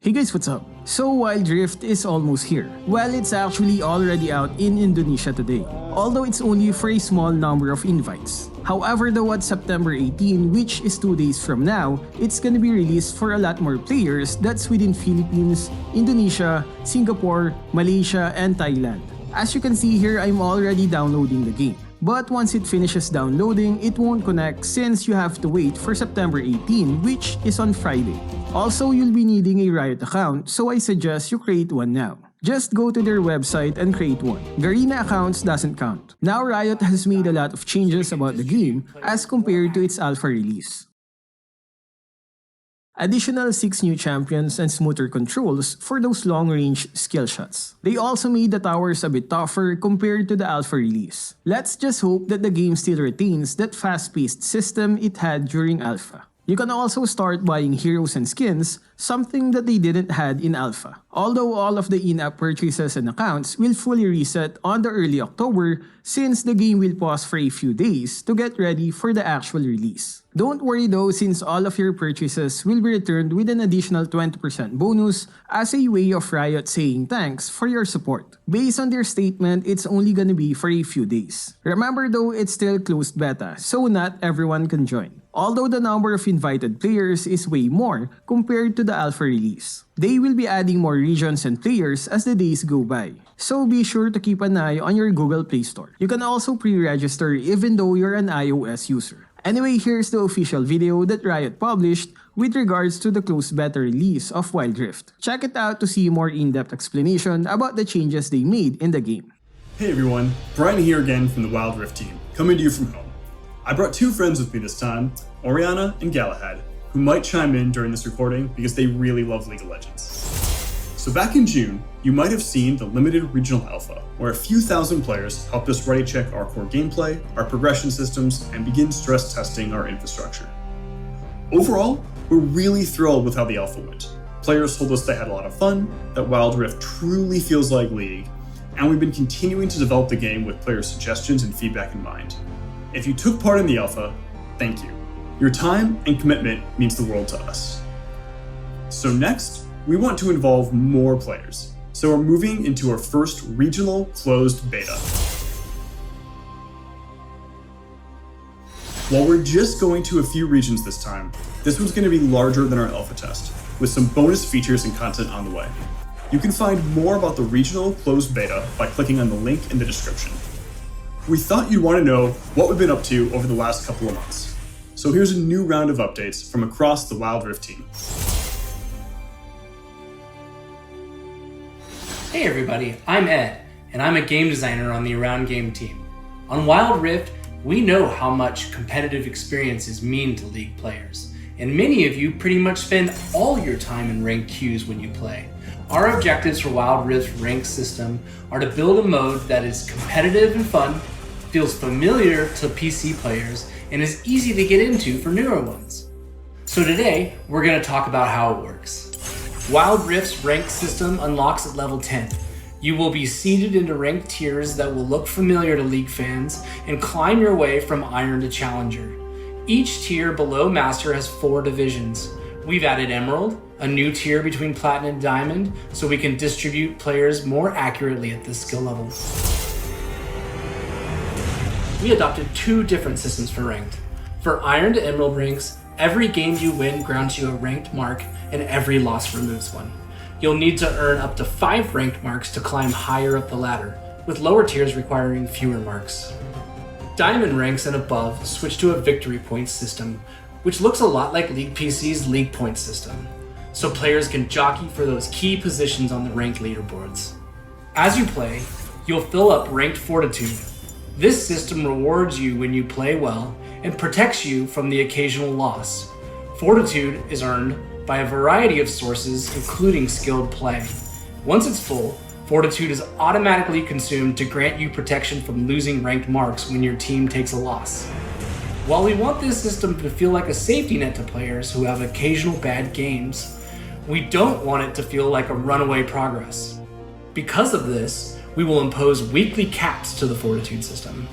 Hey guys, what's up? So Wild Rift is almost here. Well, it's actually already out in Indonesia today, although it's only for a small number of invites. However, though at September 18, which is 2 days from now, it's gonna be released for a lot more players that's within Philippines, Indonesia, Singapore, Malaysia, and Thailand. As you can see here, I'm already downloading the game. But once it finishes downloading, it won't connect since you have to wait for September 18, which is on Friday. Also, you'll be needing a Riot account, so I suggest you create one now. Just go to their website and create one. Garena accounts doesn't count. Now Riot has made a lot of changes about the game as compared to its alpha release. Additional 6 new champions and smoother controls for those long-range skill shots. They also made the towers a bit tougher compared to the alpha release. Let's just hope that the game still retains that fast-paced system it had during alpha. You can also start buying heroes and skins, something that they didn't had in alpha. Although all of the in-app purchases and accounts will fully reset on the early October since the game will pause for a few days to get ready for the actual release. Don't worry though, since all of your purchases will be returned with an additional 20% bonus as a way of Riot saying thanks for your support. Based on their statement, it's only gonna be for a few days. Remember though, it's still closed beta, so not everyone can join. Although the number of invited players is way more compared to the alpha release. They will be adding more regions and players as the days go by, so be sure to keep an eye on your Google Play Store. You can also pre-register even though you're an iOS user. Anyway, here's the official video that Riot published with regards to the closed beta release of Wild Rift. Check it out to see more in-depth explanation about the changes they made in the game. Hey everyone, Brian here again from the Wild Rift team, coming to you from home. I brought 2 friends with me this time, Oriana and Galahad, who might chime in during this recording because they really love League of Legends. So back in June, you might have seen the limited regional alpha, where a few thousand players helped us ready check our core gameplay, our progression systems, and begin stress testing our infrastructure. Overall, we're really thrilled with how the alpha went. Players told us they had a lot of fun, that Wild Rift truly feels like League, and we've been continuing to develop the game with player suggestions and feedback in mind. If you took part in the alpha, thank you. Your time and commitment means the world to us. So next, we want to involve more players. So we're moving into our first regional closed beta. While we're just going to a few regions this time, this one's going to be larger than our alpha test, with some bonus features and content on the way. You can find more about the regional closed beta by clicking on the link in the description. We thought you'd want to know what we've been up to over the last couple of months. So here's a new round of updates from across the Wild Rift team. Hey everybody, I'm Ed, and I'm a game designer on the Around Game team. On Wild Rift, we know how much competitive experiences mean to League players, and many of you pretty much spend all your time in ranked queues when you play. Our objectives for Wild Rift's ranked system are to build a mode that is competitive and fun, feels familiar to PC players, and is easy to get into for newer ones. So today, we're going to talk about how it works. Wild Rift's ranked system unlocks at level 10. You will be seeded into ranked tiers that will look familiar to League fans and climb your way from Iron to Challenger. Each tier below Master has 4 divisions. We've added Emerald, a new tier between Platinum and Diamond, so we can distribute players more accurately at this skill level. We adopted 2 different systems for ranked. For Iron to Emerald ranks, every game you win grants you a ranked mark, and every loss removes one. You'll need to earn up to 5 ranked marks to climb higher up the ladder, with lower tiers requiring fewer marks. Diamond ranks and above switch to a victory points system, which looks a lot like League PC's League Points system, so players can jockey for those key positions on the ranked leaderboards. As you play, you'll fill up ranked Fortitude. This system rewards you when you play well and protects you from the occasional loss. Fortitude is earned by a variety of sources, including skilled play. Once it's full, Fortitude is automatically consumed to grant you protection from losing ranked marks when your team takes a loss. While we want this system to feel like a safety net to players who have occasional bad games, we don't want it to feel like a runaway progress. Because of this, we will impose weekly caps to the Fortitude system.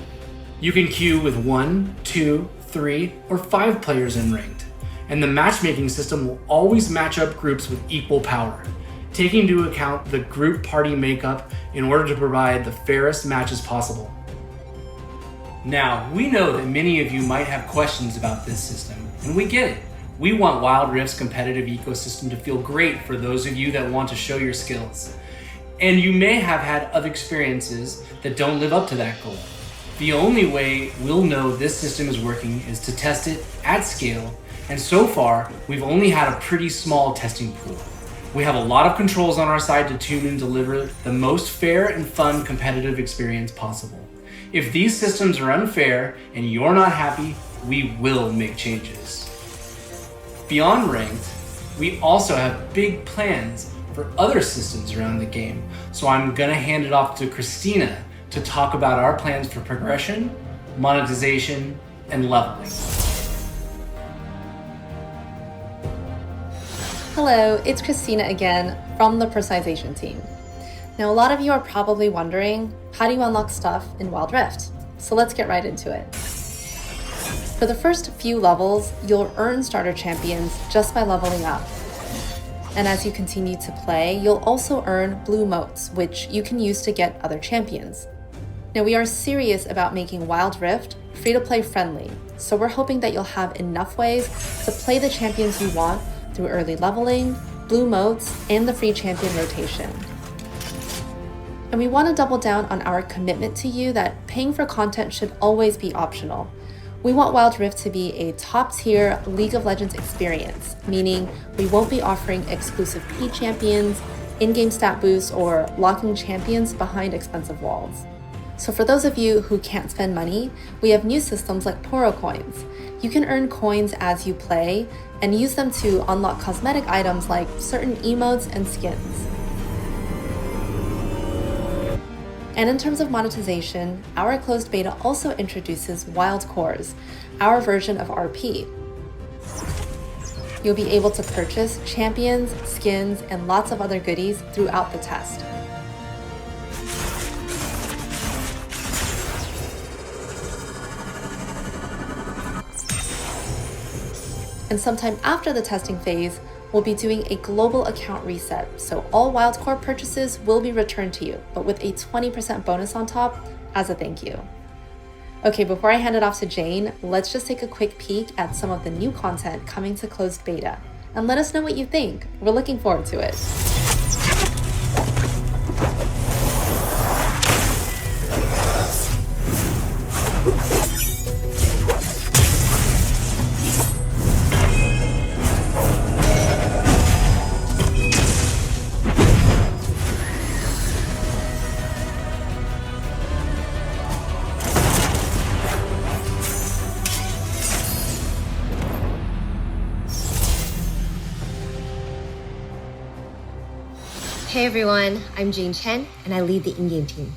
You can queue with 1, 2, 3, or 5 players in ranked, and the matchmaking system will always match up groups with equal power, taking into account the group party makeup in order to provide the fairest matches possible. Now, we know that many of you might have questions about this system, and we get it. We want Wild Rift's competitive ecosystem to feel great for those of you that want to show your skills. And you may have had other experiences that don't live up to that goal. The only way we'll know this system is working is to test it at scale, and so far, we've only had a pretty small testing pool. We have a lot of controls on our side to tune and deliver the most fair and fun competitive experience possible. If these systems are unfair and you're not happy, we will make changes. Beyond ranked, we also have big plans for other systems around the game, so I'm gonna hand it off to Christina to talk about our plans for progression, monetization, and leveling. Hello, it's Christina again from the personalization team. Now, a lot of you are probably wondering, how do you unlock stuff in Wild Rift? So let's get right into it. For the first few levels, you'll earn starter champions just by leveling up. And as you continue to play, you'll also earn blue motes, which you can use to get other champions. Now, we are serious about making Wild Rift free-to-play friendly, so we're hoping that you'll have enough ways to play the champions you want through early leveling, blue motes, and the free champion rotation. And we want to double down on our commitment to you that paying for content should always be optional. We want Wild Rift to be a top-tier League of Legends experience, meaning we won't be offering exclusive P champions, in-game stat boosts, or locking champions behind expensive walls. So for those of you who can't spend money, we have new systems like Poro Coins. You can earn coins as you play and use them to unlock cosmetic items like certain emotes and skins. And in terms of monetization, our closed beta also introduces Wild Cores, our version of RP. You'll be able to purchase champions, skins, and lots of other goodies throughout the test. And sometime after the testing phase, we'll be doing a global account reset, so all Wildcore purchases will be returned to you, but with a 20% bonus on top as a thank you. Okay, before I hand it off to Jane, let's just take a quick peek at some of the new content coming to closed beta, and let us know what you think. We're looking forward to it. Hey everyone, I'm Jane Chen and I lead the in-game team.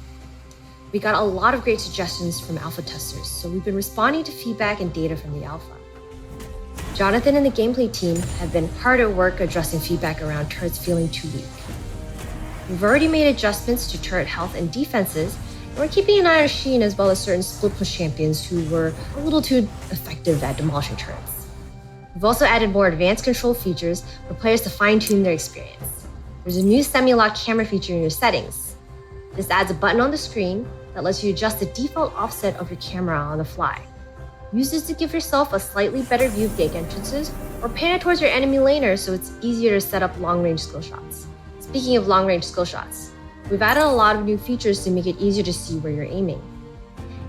We got a lot of great suggestions from alpha testers, so we've been responding to feedback and data from the alpha. Jonathan and the gameplay team have been hard at work addressing feedback around turrets feeling too weak. We've already made adjustments to turret health and defenses, and we're keeping an eye on Sheen as well as certain split push champions who were a little too effective at demolishing turrets. We've also added more advanced control features for players to fine-tune their experience. There's a new semi-lock camera feature in your settings. This adds a button on the screen that lets you adjust the default offset of your camera on the fly. Use this to give yourself a slightly better view of gate entrances or pan it towards your enemy laner so it's easier to set up long-range skill shots. Speaking of long-range skill shots, we've added a lot of new features to make it easier to see where you're aiming.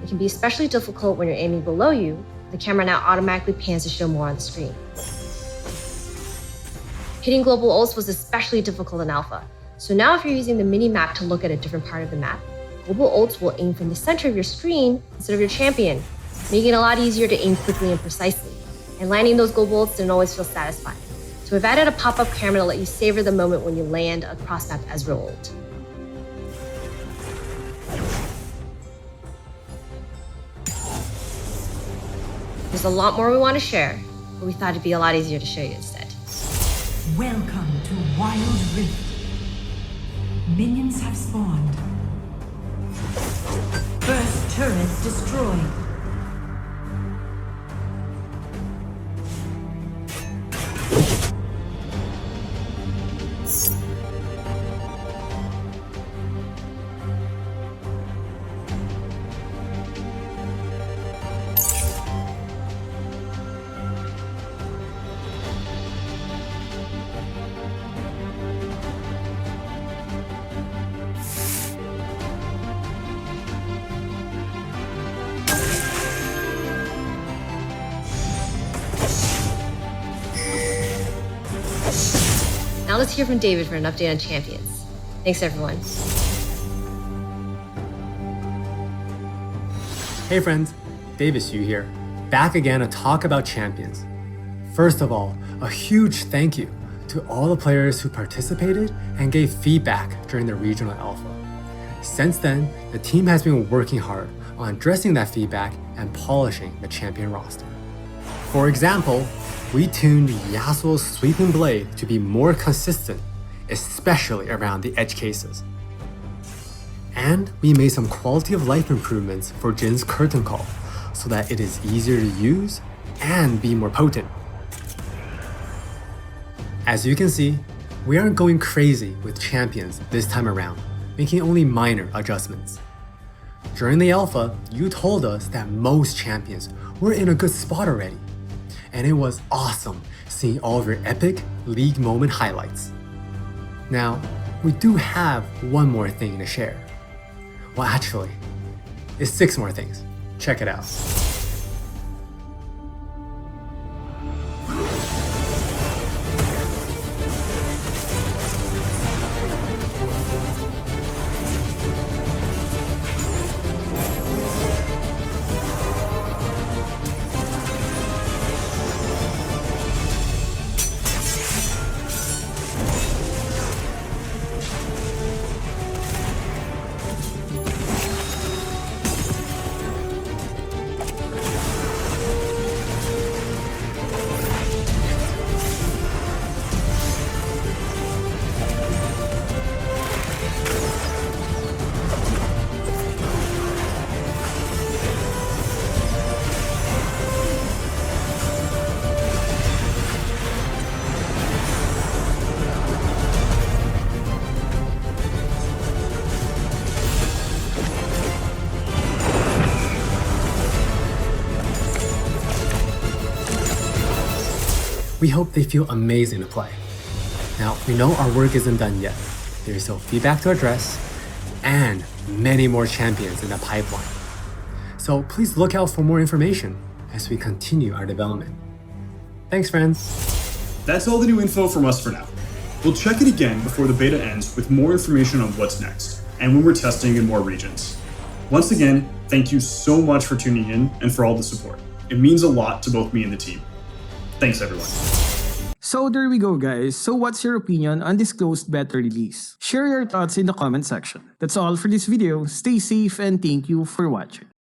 It can be especially difficult when you're aiming below you. The camera now automatically pans to show more on the screen. Hitting global ults was especially difficult in alpha, so now if you're using the mini-map to look at a different part of the map, global ults will aim from the center of your screen instead of your champion, making it a lot easier to aim quickly and precisely. And landing those global ults didn't always feel satisfying. So we've added a pop-up camera to let you savor the moment when you land a cross-map Ezreal ult. There's a lot more we want to share, but we thought it'd be a lot easier to show you instead. Welcome to Wild Rift. Minions have spawned. First turret destroyed. let's hear from David for an update on champions. Thanks, everyone. Hey friends, David Xu here, back again to talk about champions. First of all, a huge thank you to all the players who participated and gave feedback during the regional alpha. Since then, the team has been working hard on addressing that feedback and polishing the champion roster. For example, we tuned Yasuo's sweeping blade to be more consistent, especially around the edge cases. And we made some quality of life improvements for Jin's curtain call so that it is easier to use and be more potent. As you can see, we aren't going crazy with champions this time around, making only minor adjustments. During the alpha, you told us that most champions were in a good spot already, and it was awesome seeing all of your epic league moment highlights. Now, we do have one more thing to share. Well, actually, it's 6 more things. Check it out. We hope they feel amazing to play. Now, we know our work isn't done yet. There's still feedback to address, and many more champions in the pipeline. So please look out for more information as we continue our development. Thanks, friends. That's all the new info from us for now. We'll check it again before the beta ends with more information on what's next, and when we're testing in more regions. Once again, thank you so much for tuning in and for all the support. It means a lot to both me and the team. Thanks, everyone. So there we go, guys. So what's your opinion on this closed beta release? Share your thoughts in the comment section. That's all for this video. Stay safe and thank you for watching.